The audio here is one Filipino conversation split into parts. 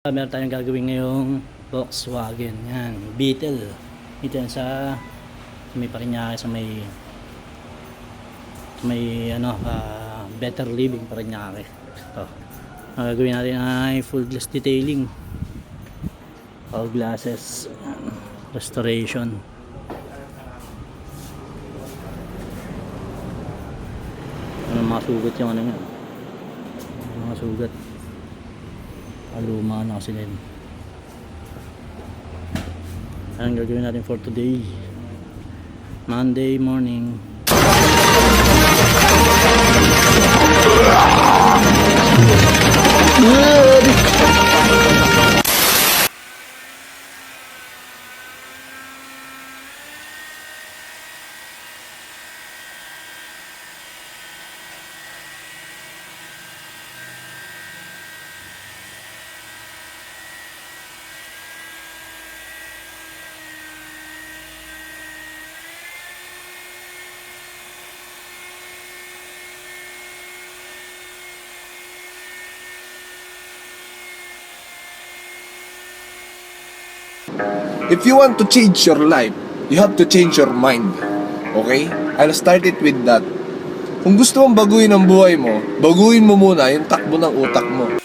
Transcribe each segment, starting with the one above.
Meron tayong gagawin ngayong Volkswagen. Yan, Beetle. Ito yan sa may Parañaque, sa may Better Living Parañaque. Ito. Ang gagawin natin ay full glass detailing. All glasses. Yan. Restoration. Mga sugat yung ano nga. Mga sugat. Luma na kasi din. Ang gagawin natin for today, Monday morning. If you want to change your life, you have to change your mind. Okay? I'll start it with that. Kung gusto mong baguhin ang buhay mo, baguhin mo muna yung takbo ng utak mo.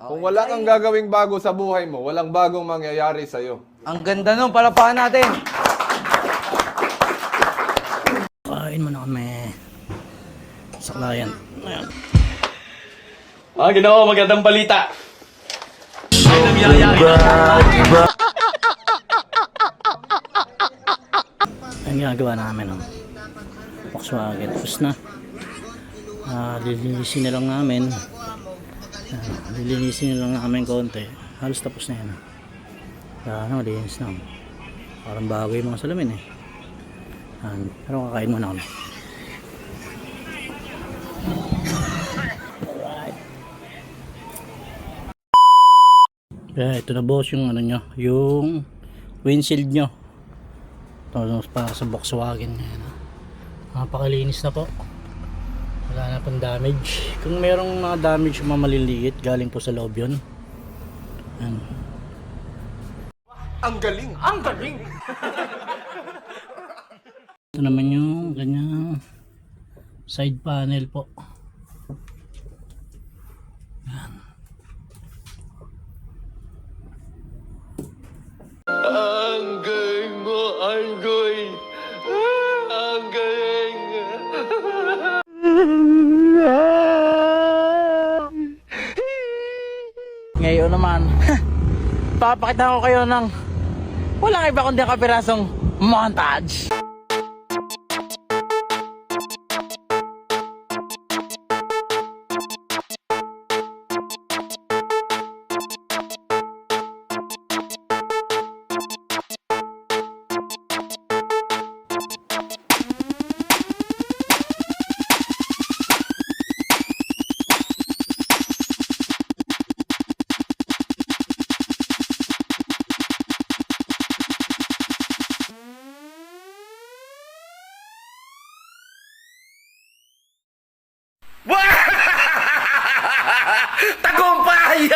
Kung wala kang gagawing bago sa buhay mo, walang bagong mangyayari sa'yo. Ang ganda nun, palapakan natin. Kain mo na kami sa client. Ayan. Ginawa, magandang balita. Ang ginagawa namin, Volkswagen. Tapos na. Lilinisin na lang namin. Lilinisin na lang namin konti. Halos tapos na yan. Malinis na. Parang bago yung mga salamin eh. Pero kakain muna kami. Ito na boss yung ano nyo, yung windshield nyo. Ito para sa Volkswagen. Napakalinis na po. Wala na pang damage. Kung merong mga damage mga maliliit, galing po sa loob yun. Yan. Ang galing! Ang galing! Ito naman yung kanyang side panel po. Yan. Ang galing mo, Anggoy. Ang galing. Ngayon naman, papakita ko kayo ng walang iba kundi kapirasong montage. Tagumpay!